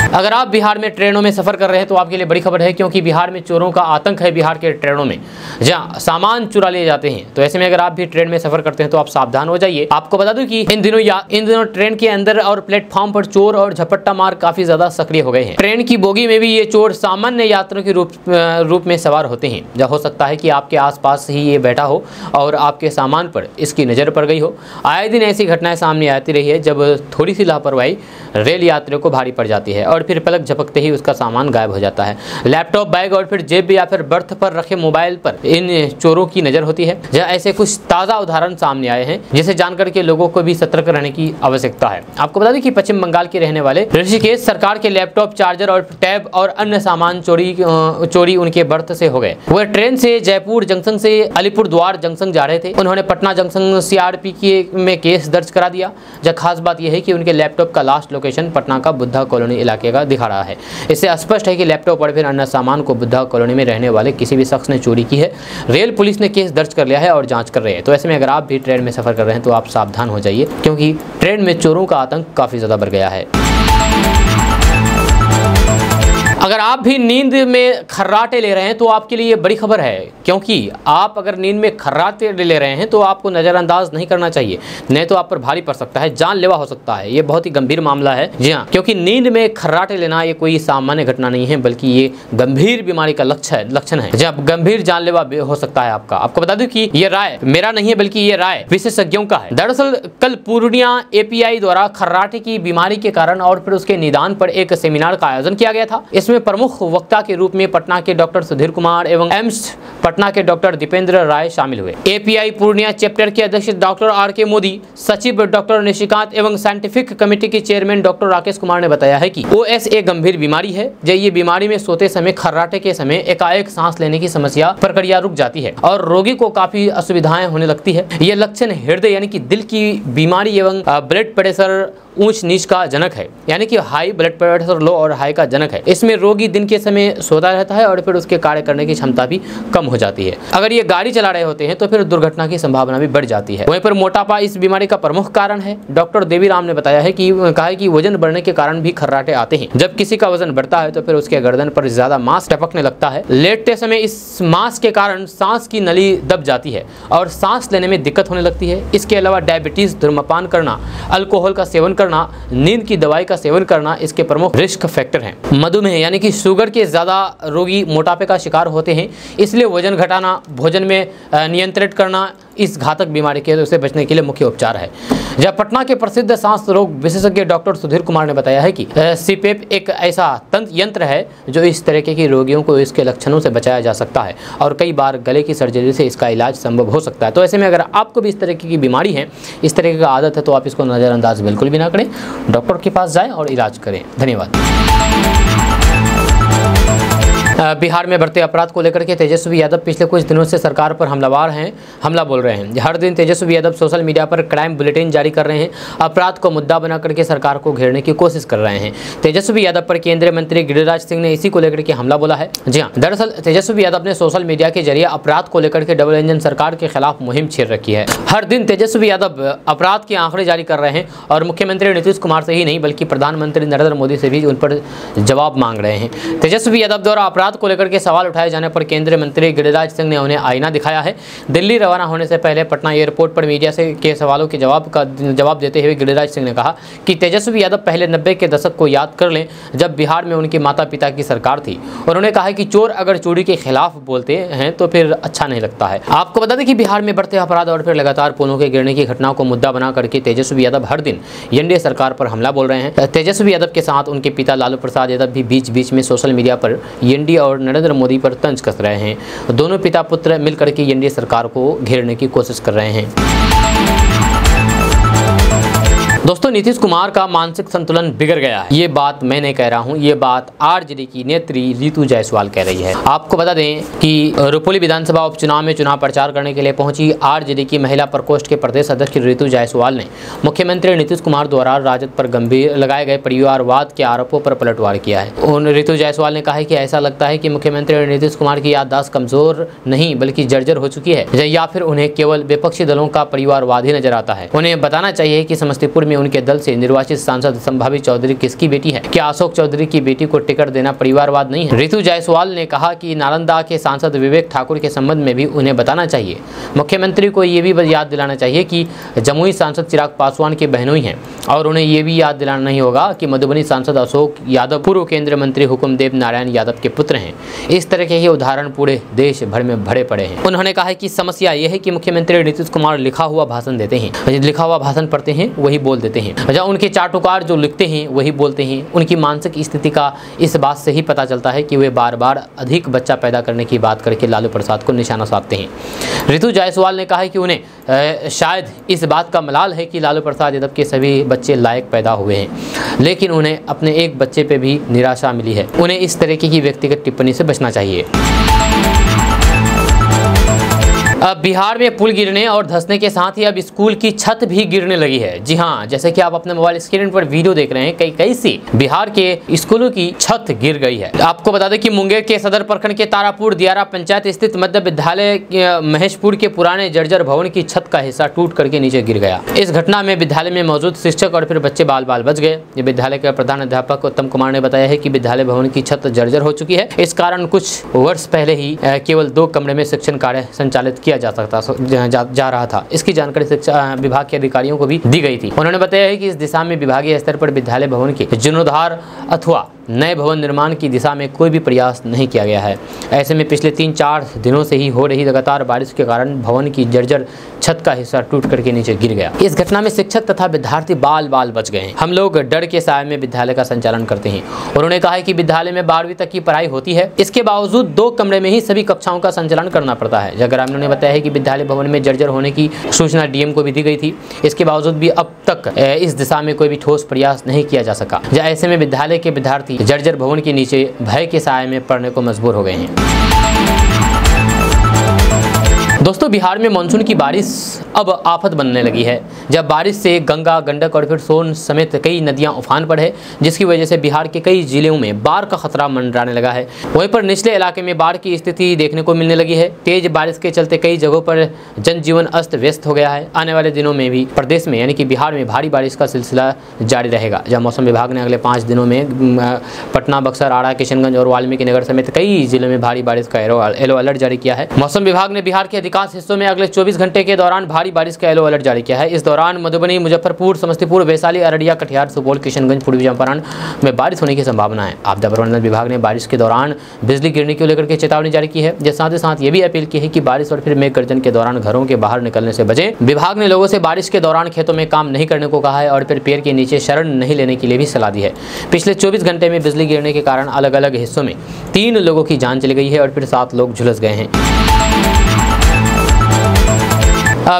अगर आप बिहार में ट्रेनों में सफर कर रहे हैं तो आपके लिए बड़ी खबर है, क्योंकि बिहार में चोरों का आतंक है। बिहार के ट्रेनों में जहां सामान चुरा लिए जाते हैं, तो ऐसे में अगर आप भी ट्रेन में सफर करते हैं तो आप सावधान हो जाइए। आपको बता दूं कि इन दिनों ट्रेन के अंदर और प्लेटफॉर्म पर चोर और झपट्टा मार काफी ज्यादा सक्रिय हो गए हैं। ट्रेन की बोगी में भी ये चोर सामान्य यात्रियों के रूप में सवार होते हैं। जब हो सकता है कि आपके आसपास ही ये बैठा हो और आपके सामान पर इसकी नजर पड़ गई हो। आए दिन ऐसी घटनाएं सामने आती रही है, जब थोड़ी सी लापरवाही रेल यात्रियों को भारी पड़ जाती है और फिर पलक झपकते ही उसका सामान गायब हो जाता है। लैपटॉप, बैग और फिर जेब या फिर बर्थ पर रखे मोबाइल पर इन चोरों की नजर होती है। जहाँ ऐसे कुछ ताज़ा उदाहरण सामने आए हैं, जिसे जानकर के लोगों को भी सतर्क रहने की आवश्यकता है। आपको बता दें कि पश्चिम बंगाल के रहने वाले ऋषिकेश सरकार के लैपटॉप, चार्जर और टैब और अन्य सामान चोरी उनके बर्थ से हो गए। वह ट्रेन से जयपुर जंक्शन से अलीपुरद्वार जंक्शन जा रहे थे। उन्होंने पटना जंक्शन CRP में केस दर्ज करा दिया। जब खास बात यह है कि उनके लैपटॉप का लास्ट लोकेशन पटना का बुद्धा कॉलोनी इलाके का दिखा रहा है। इससे स्पष्ट है कि लैपटॉप और फिर अन्य सामान को बुद्धा कॉलोनी में रहने वाले किसी भी शख्स ने चोरी की है। रेल पुलिस ने केस दर्ज कर लिया है और जांच कर रहे हैं। तो ऐसे में अगर आप भी ट्रेन में सफर कर रहे हैं तो आप सावधान हो जाइए, क्योंकि ट्रेन में चोरों का आतंक काफी ज्यादा बढ़ गया है। अगर आप भी नींद में खर्राटे ले रहे हैं तो आपके लिए बड़ी खबर है, क्योंकि आप अगर नींद में खर्राटे ले रहे हैं तो आपको नज़रअंदाज नहीं करना चाहिए, नहीं तो आप पर भारी पड़ सकता है, जानलेवा हो सकता है। ये बहुत ही गंभीर मामला है। जी हाँ, क्योंकि नींद में खर्राटे लेना ये कोई सामान्य घटना नहीं है, बल्कि ये गंभीर बीमारी का लक्षण है, जब गंभीर जानलेवा हो सकता है आपका। आपको बता दूं कि ये राय मेरा नहीं है, बल्कि ये राय विशेषज्ञों का है। दरअसल कल पूर्णिया API द्वारा खर्राटे की बीमारी के कारण और फिर उसके निदान पर एक सेमिनार का आयोजन किया गया था। इसमें प्रमुख वक्ता के रूप में पटना के डॉक्टर सुधीर कुमार एवं एम्स पटना के डॉक्टर दीपेंद्र राय शामिल हुए। API पूर्णिया चैप्टर के अध्यक्ष डॉक्टर RK मोदी, सचिव डॉक्टर निशिकांत एवं साइंटिफिक कमेटी के चेयरमैन डॉक्टर राकेश कुमार ने बताया है कि OS एक गंभीर बीमारी है। जब ये बीमारी में सोते समय खर्राटे के समय एकाएक सांस लेने की समस्या प्रक्रिया रुक जाती है और रोगी को काफी असुविधाएं होने लगती है। ये लक्षण हृदय यानी कि दिल की बीमारी एवं ब्लड प्रेशर ऊंच नीच का जनक है, यानी कि हाई ब्लड प्रेशर, लो और हाई का जनक है। इसमें रोगी दिन के समय सोता रहता है और फिर उसके कार्य करने की क्षमता भी कम हो जाती है। अगर ये गाड़ी चला रहे होते हैं तो फिर दुर्घटना की संभावना भी बढ़ जाती है। वहीं पर मोटापा इस बीमारी का प्रमुख कारण है। डॉक्टर देवीराम ने बताया है कि वजन बढ़ने के कारण भी खर्राटे आते हैं। जब किसी का वजन बढ़ता है तो फिर उसके गर्दन पर ज्यादा मांस टपकने लगता है। लेटते समय इस मांस के कारण सांस की नली दब जाती है और सांस लेने में दिक्कत होने लगती है। इसके अलावा डायबिटीज, धूम्रपान करना, अल्कोहल का सेवन करना, नींद की दवाई का सेवन करना इसके प्रमुख रिस्क फैक्टर हैं। मधुमेह यानी कि शुगर के ज्यादा रोगी मोटापे का शिकार होते हैं, इसलिए वजन घटाना, भोजन में नियंत्रित करना इस घातक बीमारी के से बचने के लिए मुख्य उपचार है। जब पटना के प्रसिद्ध सांस रोग विशेषज्ञ डॉक्टर सुधीर कुमार ने बताया है कि सीपेप एक ऐसा तंत्र यंत्र है जो इस तरह के रोगियों को इसके लक्षणों से बचाया जा सकता है और कई बार गले की सर्जरी से इसका इलाज संभव हो सकता है। तो ऐसे में अगर आपको भी इस तरह की बीमारी है, इस तरह की आदत है, तो आप इसको नज़रअंदाज बिल्कुल भी ना करें, डॉक्टर के पास जाएं और इलाज करें। धन्यवाद। बिहार में बढ़ते अपराध को लेकर के तेजस्वी यादव पिछले कुछ दिनों से सरकार पर हमला बोल रहे हैं। हर दिन तेजस्वी यादव सोशल मीडिया पर क्राइम बुलेटिन जारी कर रहे हैं, अपराध को मुद्दा बना करके सरकार को घेरने की कोशिश कर रहे हैं। तेजस्वी यादव पर केंद्रीय मंत्री गिरिराज सिंह ने इसी को लेकर के हमला बोला है। जी हाँ, दरअसल तेजस्वी यादव ने सोशल मीडिया के जरिए अपराध को लेकर के डबल इंजन सरकार के खिलाफ मुहिम छेड़ रखी है। हर दिन तेजस्वी यादव अपराध के आंकड़े जारी कर रहे हैं और मुख्यमंत्री नीतीश कुमार से ही नहीं बल्कि प्रधानमंत्री नरेंद्र मोदी से भी उन पर जवाब मांग रहे हैं। तेजस्वी यादव द्वारा अपराध को लेकर के सवाल उठाए जाने पर केंद्रीय मंत्री गिरिराज सिंह ने उन्हें आईना दिखाया है। दिल्ली रवाना होने से पहले पटना एयरपोर्ट पर मीडिया के सवालों के जवाब देते हुए गिरिराज सिंह ने कहा कि तेजस्वी यादव पहले 90 के दशक को याद कर लें, जब बिहार में उनके माता पिता की सरकार थी। उन्होंने कहा कि चोर अगर चोरी के खिलाफ बोलते हैं तो फिर अच्छा नहीं लगता है। आपको बता दें कि बिहार में बढ़ते अपराध और फिर लगातार पुलों के गिरने की घटनाओं को मुद्दा बना करके तेजस्वी यादव हर दिन एनडीए सरकार पर हमला बोल रहे हैं। तेजस्वी यादव के साथ उनके पिता लालू प्रसाद यादव भी बीच बीच में सोशल मीडिया पर एनडीए और नरेंद्र मोदी पर तंज कस रहे हैं। दोनों पिता पुत्र मिलकर के एनडीए सरकार को घेरने की कोशिश कर रहे हैं। दोस्तों, नीतीश कुमार का मानसिक संतुलन बिगड़ गया है। ये बात मैं नहीं कह रहा हूँ, ये बात आरजेडी की नेत्री रितु जायसवाल कह रही है। आपको बता दें कि रुपौली विधानसभा उपचुनाव में चुनाव प्रचार करने के लिए पहुंची आरजेडी की महिला प्रकोष्ठ के प्रदेश अध्यक्ष रितु जायसवाल ने मुख्यमंत्री नीतीश कुमार द्वारा राजद पर गंभीर लगाए गए परिवारवाद के आरोपों पर पलटवार किया है। रितु जायसवाल ने कहा है कि ऐसा लगता है कि मुख्यमंत्री नीतीश कुमार की याददाश्त कमजोर नहीं बल्कि जर्जर हो चुकी है, या फिर उन्हें केवल विपक्षी दलों का परिवारवाद ही नजर आता है। उन्हें बताना चाहिए कि समस्तीपुर में उनके दल से निर्वाचित सांसद संभावित चौधरी किसकी बेटी है? क्या अशोक चौधरी की बेटी को टिकट देना परिवारवाद नहीं है? रितु जायसवाल ने कहा कि नालंदा के सांसद विवेक ठाकुर के संबंध में भी उन्हें बताना चाहिए। मुख्यमंत्री को ये भी याद दिलाना चाहिए कि जमुई सांसद चिराग पासवान के बहनोई हैं और उन्हें ये भी याद दिलाना नहीं होगा कि मधुबनी सांसद अशोक यादव पूर्व केंद्रीय मंत्री हुकुमदेव नारायण यादव के पुत्र हैं। इस तरह के ही उदाहरण पूरे देश भर में भरे पड़े हैं। उन्होंने कहा कि समस्या यह है कि मुख्यमंत्री नीतीश कुमार लिखा हुआ भाषण देते हैं, लिखा हुआ भाषण पढ़ते हैं, वही बोल देते हैं। जहाँ उनके चाटुकार जो लिखते हैं वही बोलते हैं। उनकी मानसिक स्थिति का इस बात से ही पता चलता है कि वे बार बार अधिक बच्चा पैदा करने की बात करके लालू प्रसाद को निशाना साधते हैं। रितु जायसवाल ने कहा कि उन्हें शायद इस बात का मलाल है कि लालू प्रसाद यादव के सभी बच्चे लायक पैदा हुए हैं, लेकिन उन्हें अपने एक बच्चे पे भी निराशा मिली है। उन्हें इस तरीके की व्यक्तिगत टिप्पणी से बचना चाहिए। अब बिहार में पुल गिरने और धंसने के साथ ही अब स्कूल की छत भी गिरने लगी है। जी हाँ, जैसे कि आप अपने मोबाइल स्क्रीन पर वीडियो देख रहे हैं, कई सी बिहार के स्कूलों की छत गिर गई है। आपको बता दें कि मुंगेर के सदर प्रखंड के तारापुर दियारा पंचायत स्थित मध्य विद्यालय महेशपुर के पुराने जर्जर भवन की छत का हिस्सा टूट करके नीचे गिर गया। इस घटना में विद्यालय में मौजूद शिक्षक और फिर बच्चे बाल बाल बच गए। विद्यालय के प्रधान अध्यापक उत्तम कुमार ने बताया है कि विद्यालय भवन की छत जर्जर हो चुकी है। इस कारण कुछ वर्ष पहले ही केवल 2 कमरे में शिक्षण कार्य संचालित किया जा रहा था। इसकी जानकारी शिक्षा विभाग के अधिकारियों को भी दी गई थी। उन्होंने बताया है कि इस दिशा में विभागीय स्तर पर विद्यालय भवन के जीर्णोद्धार अथवा नए भवन निर्माण की दिशा में कोई भी प्रयास नहीं किया गया है। ऐसे में पिछले 3-4 दिनों से ही हो रही लगातार बारिश के कारण भवन की जर्जर छत का हिस्सा टूट करके नीचे गिर गया। इस घटना में शिक्षक तथा विद्यार्थी बाल बाल बच गए हैं। हम लोग डर के साए में विद्यालय का संचालन करते हैं। उन्होंने कहा है कि विद्यालय में 12वीं तक की पढ़ाई होती है, इसके बावजूद 2 कमरे में ही सभी कक्षाओं का संचालन करना पड़ता है। ग्रामीणों ने बताया है कि विद्यालय भवन में जर्जर होने की सूचना डीएम को भी दी गई थी। इसके बावजूद भी अब तक इस दिशा में कोई भी ठोस प्रयास नहीं किया जा सका। ऐसे में विद्यालय के विद्यार्थी जर्जर भवन के नीचे भय के साए में पड़ने को मजबूर हो गए हैं। दोस्तों, बिहार में मानसून की बारिश अब आफत बनने लगी है। जब बारिश से गंगा, गंडक और फिर सोन समेत कई नदियां उफान पर है, जिसकी वजह से बिहार के कई जिलों में बाढ़ का खतरा मंडराने लगा है। वहीं पर निचले इलाके में बाढ़ की स्थिति देखने को मिलने लगी है। तेज बारिश के चलते कई जगहों पर जनजीवन अस्त व्यस्त हो गया है। आने वाले दिनों में भी प्रदेश में यानी कि बिहार में भारी बारिश का सिलसिला जारी रहेगा। जब मौसम विभाग ने अगले 5 दिनों में पटना, बक्सर, आरा, किशनगंज और वाल्मीकि नगर समेत कई जिलों में भारी बारिश का येलो अलर्ट जारी किया है। मौसम विभाग ने बिहार के अधिकांश हिस्सों में अगले 24 घंटे के दौरान भारी बारिश का येलो अलर्ट जारी किया है। इस दौरान मधुबनी, मुजफ्फरपुर, समस्तीपुर, वैशाली, अररिया, कटिहार, सुपौल, किशनगंज, पूर्वी चंपारण में बारिश होने की संभावना है। आपदा प्रबंधन विभाग ने बारिश के दौरान बिजली गिरने को लेकर के चेतावनी जारी की है। साथ ही साथ ये भी अपील की है कि बारिश और फिर मेघ गर्जन के दौरान घरों के बाहर निकलने से बचें। विभाग ने लोगों से बारिश के दौरान खेतों में काम नहीं करने को कहा है और फिर पेड़ के नीचे शरण नहीं लेने के लिए भी सलाह दी है। पिछले 24 घंटे में बिजली गिरने के कारण अलग अलग हिस्सों में 3 लोगों की जान चली गई है और फिर 7 लोग झुलस गए हैं।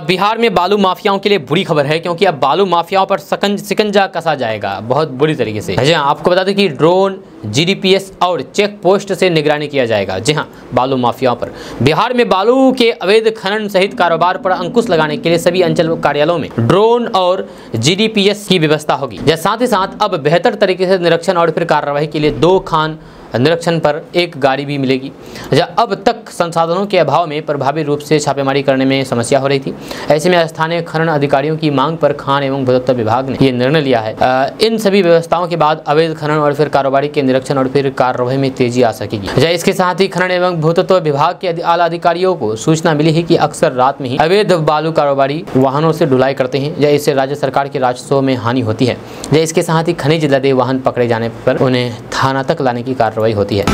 बिहार में बालू माफियाओं के लिए बुरी खबर है, क्योंकि अब बालू माफियाओं पर शिकंजा कसा जाएगा बहुत बुरी तरीके से। जी हाँ, आपको बता दें कि ड्रोन, जीडीपीएस और चेक पोस्ट से निगरानी किया जाएगा। जी हाँ, बालू माफियाओं पर। बिहार में बालू के अवैध खनन सहित कारोबार पर अंकुश लगाने के लिए सभी अंचल कार्यालयों में ड्रोन और जीडीपीएस की व्यवस्था होगी। साथ ही साथ अब बेहतर तरीके से निरीक्षण और फिर कार्यवाही के लिए 2 खान निरीक्षण पर 1 गाड़ी भी मिलेगी। अब तक संसाधनों के अभाव में प्रभावी रूप से छापेमारी करने में समस्या हो रही थी। ऐसे में स्थानीय खनन अधिकारियों की मांग पर खान एवं भूतत्व विभाग ने यह निर्णय लिया है। इन सभी व्यवस्थाओं के बाद अवैध खनन और फिर कारोबारी के निरीक्षण और फिर कार्रवाई में तेजी आ सकेगी। इसके साथ ही खनन एवं भूतत्व विभाग के आला अधिकारियों को सूचना मिली है कि अक्सर रात में ही अवैध बालू कारोबारी वाहनों से ढुलाई करते हैं, इससे राज्य सरकार के राजस्व में हानि होती है। इसके साथ ही खनिज लदे वाहन पकड़े जाने पर उन्हें थाना तक लाने की कार्रवाई होती है।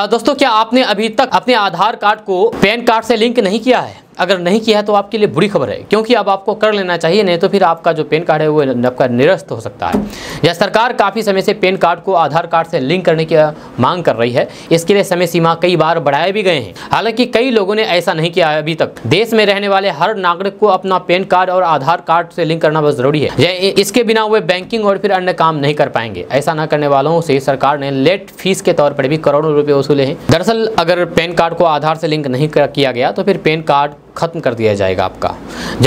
दोस्तों, क्या आपने अभी तक अपने आधार कार्ड को पैन कार्ड से लिंक नहीं किया है? अगर नहीं किया है तो आपके लिए बुरी खबर है, क्योंकि अब आपको कर लेना चाहिए, नहीं तो फिर आपका जो पैन कार्ड है वो आपका निरस्त हो सकता है। यह सरकार काफ़ी समय से पैन कार्ड को आधार कार्ड से लिंक करने की मांग कर रही है। इसके लिए समय सीमा कई बार बढ़ाए भी गए हैं। हालांकि कई लोगों ने ऐसा नहीं किया है अभी तक। देश में रहने वाले हर नागरिक को अपना पैन कार्ड और आधार कार्ड से लिंक करना बहुत जरूरी है। इसके बिना वे बैंकिंग और फिर अन्य काम नहीं कर पाएंगे। ऐसा न करने वालों से सरकार ने लेट फीस के तौर पर भी करोड़ों रुपए वसूले हैं। दरअसल अगर पैन कार्ड को आधार से लिंक नहीं किया गया तो फिर पैन कार्ड खत्म कर दिया जाएगा आपका,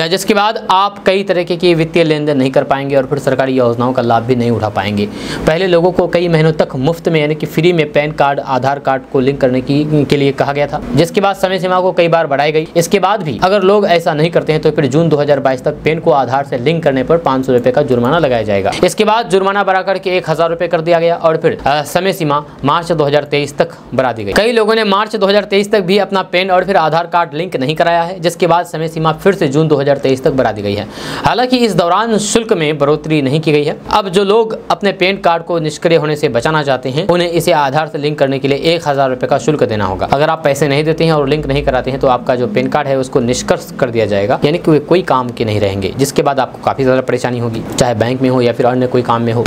जिसके बाद आप कई तरीके की वित्तीय लेन देन नहीं कर पाएंगे और फिर सरकारी योजनाओं का लाभ भी नहीं उठा पाएंगे। पहले लोगों को कई महीनों तक मुफ्त में यानी कि फ्री में पैन कार्ड, आधार कार्ड को लिंक करने के लिए कहा गया था, जिसके बाद समय सीमा को कई बार बढ़ाई गई। इसके बाद भी अगर लोग ऐसा नहीं करते हैं तो फिर जून 2022 तक पैन को आधार से लिंक करने पर 500 रुपये का जुर्माना लगाया जाएगा। इसके बाद जुर्माना बढ़ा करके 1000 रुपये कर दिया गया और फिर समय सीमा मार्च 2023 तक बढ़ा दी गई। कई लोगों ने मार्च 2023 तक भी अपना पैन और फिर आधार कार्ड लिंक नहीं कराया है, जिसके बाद समय सीमा फिर से जून 2023 तक बढ़ा दी गई है। हालांकि इस दौरान शुल्क में बढ़ोतरी नहीं की गई है। अब जो लोग अपने पैन कार्ड को निष्क्रिय होने से बचाना चाहते हैं, उन्हें इसे आधार से लिंक करने के लिए 1000 रुपये का शुल्क देना होगा। अगर आप पैसे नहीं देते हैं और लिंक नहीं कराते हैं तो आपका जो पैन कार्ड है उसको निष्कर्ष कर दिया जाएगा, यानी कि वे कोई काम के नहीं रहेंगे, जिसके बाद आपको काफी ज्यादा परेशानी होगी, चाहे बैंक में हो या फिर अन्य कोई काम में हो।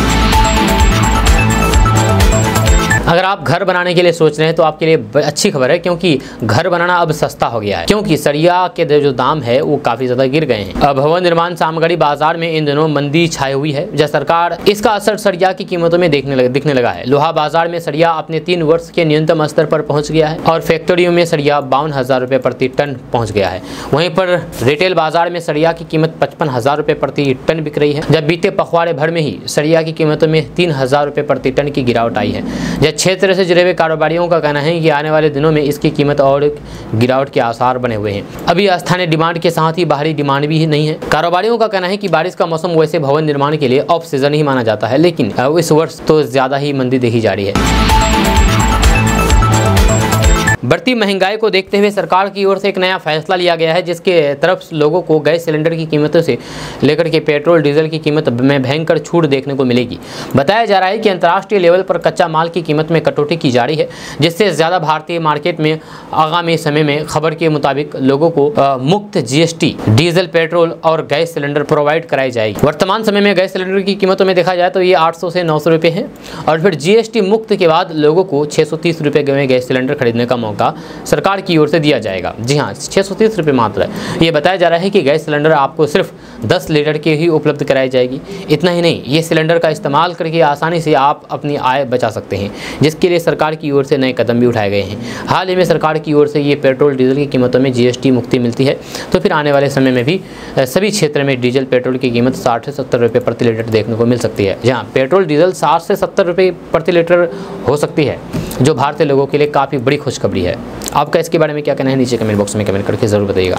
अगर आप घर बनाने के लिए सोच रहे हैं तो आपके लिए अच्छी खबर है, क्योंकि घर बनाना अब सस्ता हो गया है, क्योंकि सरिया के जो दाम है वो काफी ज्यादा गिर गए हैं। भवन निर्माण सामग्री बाजार में इन दिनों मंदी छाई हुई है। जब सरकार इसका असर सरिया की कीमतों में दिखने लगा है। लोहा बाजार में सरिया अपने 3 वर्ष के न्यूनतम स्तर पर पहुंच गया है और फैक्ट्रियों में सरिया 52,000 रुपये प्रति टन पहुंच गया है। वहीं पर रिटेल बाजार में सरिया की कीमत 55,000 रुपये प्रति टन बिक रही है। जब बीते पखवाड़े भर में ही सरिया की कीमतों में 3,000 रुपये प्रति टन की गिरावट आई है। क्षेत्र से जुड़े हुए कारोबारियों का कहना है कि आने वाले दिनों में इसकी कीमत और गिरावट के आसार बने हुए हैं। अभी स्थानीय डिमांड के साथ ही बाहरी डिमांड भी नहीं है। कारोबारियों का कहना है कि बारिश का मौसम वैसे भवन निर्माण के लिए ऑफ सीजन ही माना जाता है, लेकिन इस वर्ष तो ज्यादा ही मंदी देखी जा रही है। बढ़ती महंगाई को देखते हुए सरकार की ओर से एक नया फैसला लिया गया है, जिसके तरफ लोगों को गैस सिलेंडर की कीमतों से लेकर के पेट्रोल डीजल की कीमत में भयंकर छूट देखने को मिलेगी। बताया जा रहा है कि अंतर्राष्ट्रीय लेवल पर कच्चा माल की कीमत में कटौती की जा रही है, जिससे ज़्यादा भारतीय मार्केट में आगामी समय में खबर के मुताबिक लोगों को मुफ्त जीएसटी डीजल, पेट्रोल और गैस सिलेंडर प्रोवाइड कराई जाएगी। वर्तमान समय में गैस सिलेंडर की कीमतों में देखा जाए तो ये 800 से 900 रुपये है और फिर जीएसटी मुक्त के बाद लोगों को 630 रुपये में गैस सिलेंडर खरीदने का मौका का सरकार की ओर से दिया जाएगा। जी हाँ, 630 रुपये मात्र। ये बताया जा रहा है कि गैस सिलेंडर आपको सिर्फ 10 लीटर के ही उपलब्ध कराई जाएगी। इतना ही नहीं, ये सिलेंडर का इस्तेमाल करके आसानी से आप अपनी आय बचा सकते हैं, जिसके लिए सरकार की ओर से नए कदम भी उठाए गए हैं। हाल ही में सरकार की ओर से ये पेट्रोल डीजल की कीमतों में GST मुक्ति मिलती है, तो फिर आने वाले समय में भी सभी क्षेत्र में डीजल पेट्रोल की कीमत 60 से 70 रुपये प्रति लीटर देखने को मिल सकती है। जहाँ पेट्रोल डीजल 60 से 70 रुपये प्रति लीटर हो सकती है, जो भारतीय लोगों के लिए काफ़ी बड़ी खुशखबरी है। आपका इसके बारे में क्या कहना है, नीचे कमेंट बॉक्स में कमेंट करके ज़रूर बताइएगा।